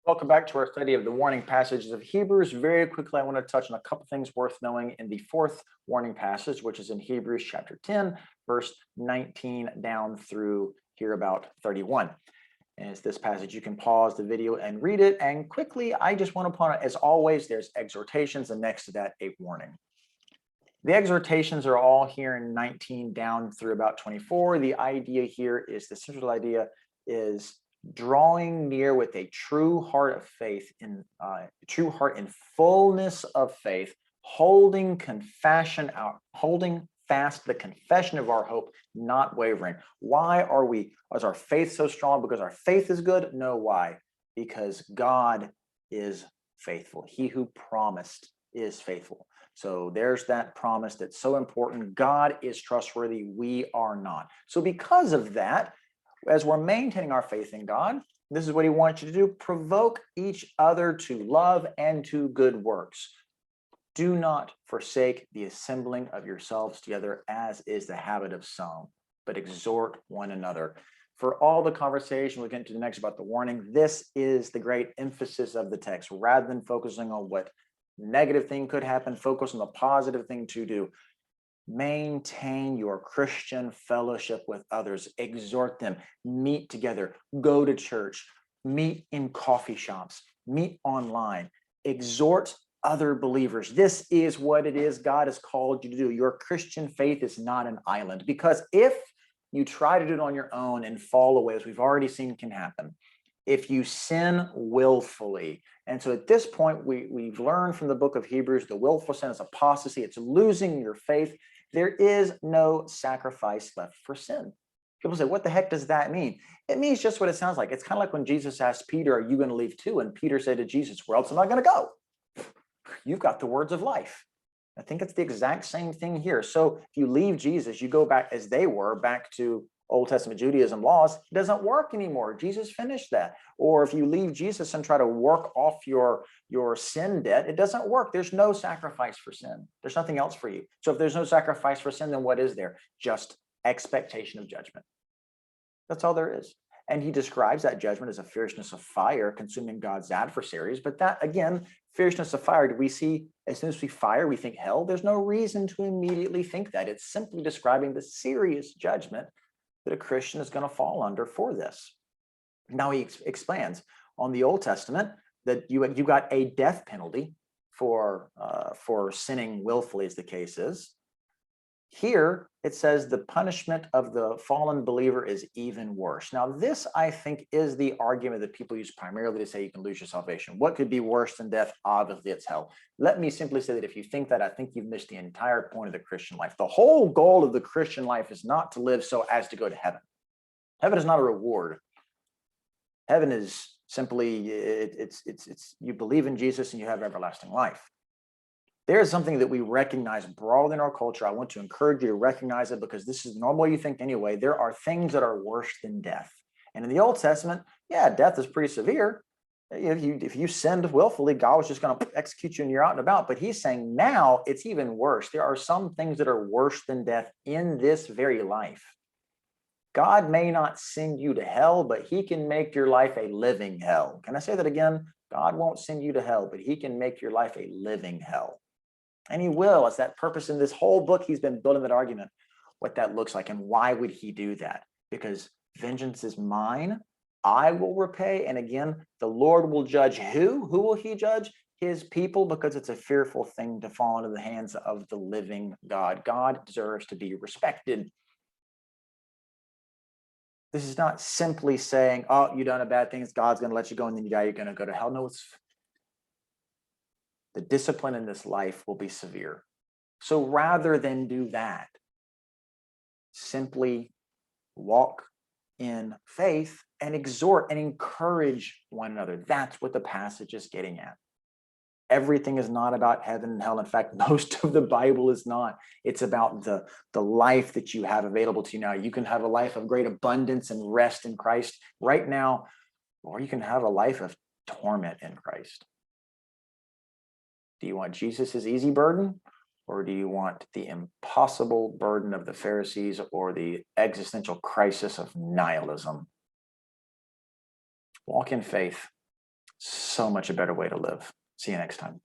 Welcome back to our study of the warning passages of Hebrews. Very quickly, I want to touch on a couple things worth knowing in the fourth warning passage, which is in Hebrews chapter 10, verse 19 down through here about 31. And it's this passage. You can pause the video and read it. And quickly, I just want to point out, as always, there's exhortations, and next to that, a warning. The exhortations are all here in 19 down through about 24. The idea here is, the central idea is drawing near with a true heart of faith, in true heart in fullness of faith, holding fast the confession of our hope, not wavering. Why is our faith so strong? Because our faith is good? No, why? Because God is faithful. He who promised is faithful. So there's that promise that's so important. God is trustworthy. We are not. So because of that, as we're maintaining our faith in God, this is what he wants you to do: provoke each other to love and to good works. Do not forsake the assembling of yourselves together, as is the habit of some, but exhort one another. For all the conversation we'll get into next about the warning, this is the great emphasis of the text. Rather than focusing on what negative thing could happen, focus on the positive thing to do. Maintain your Christian fellowship with others. Exhort them. Meet together. Go to church. Meet in coffee shops. Meet online. Exhort other believers. This is what it is God has called you to do. Your Christian faith is not an island, because if you try to do it on your own and fall away, as we've already seen can happen, if you sin willfully. And so at this point, we've learned from the book of Hebrews, the willful sin is apostasy. It's losing your faith. There is no sacrifice left for sin. People say, what the heck does that mean? It means just what it sounds like. It's kind of like when Jesus asked Peter, are you going to leave too? And Peter said to Jesus, where else am I going to go? You've got the words of life. I think it's the exact same thing here. So if you leave Jesus, you go back as they were, back to Old Testament Judaism laws. It doesn't work anymore. Jesus finished that. Or if you leave Jesus and try to work off your sin debt, it doesn't work. There's no sacrifice for sin. There's nothing else for you. So if there's no sacrifice for sin, then what is there? Just expectation of judgment. That's all there is. And he describes that judgment as a fierceness of fire consuming God's adversaries. But that, again, fierceness of fire, do we see as soon as we fire, we think hell? There's no reason to immediately think that. It's simply describing the serious judgment that a Christian is going to fall under for this. Now he expands on the Old Testament that you got a death penalty for sinning willfully, as the case is. Here it says the punishment of the fallen believer is even worse. Now this, I think, is the argument that people use primarily to say you can lose your salvation. What could be worse than death? Obviously it's hell. Let me simply say that if you think that, I think you've missed the entire point of the Christian life. The whole goal of the Christian life is not to live so as to go to heaven. Heaven is not a reward. Heaven is simply, it's you believe in Jesus and you have everlasting life. There is something that we recognize broadly in our culture. I want to encourage you to recognize it, because this is the normal way you think anyway. There are things that are worse than death. And in the Old Testament, yeah, death is pretty severe. If you sinned willfully, God was just going to execute you and you're out and about. But he's saying now it's even worse. There are some things that are worse than death in this very life. God may not send you to hell, but he can make your life a living hell. Can I say that again? God won't send you to hell, but he can make your life a living hell. And he will. It's that purpose in this whole book. He's been building that argument, what that looks like. And why would he do that? Because vengeance is mine. I will repay. And again, the Lord will judge who? Who will he judge? His people, because it's a fearful thing to fall into the hands of the living God. God deserves to be respected. This is not simply saying, oh, you've done a bad thing, God's going to let you go, and then you die, you're going to go to hell. No, it's the discipline in this life will be severe. So rather than do that, simply walk in faith and exhort and encourage one another. That's what the passage is getting at. Everything is not about heaven and hell. In fact, most of the Bible is not. It's about the life that you have available to you now. You can have a life of great abundance and rest in Christ right now, or you can have a life of torment in Christ. Do you want Jesus's easy burden, or do you want the impossible burden of the Pharisees or the existential crisis of nihilism? Walk in faith. so much a better way to live. See you next time.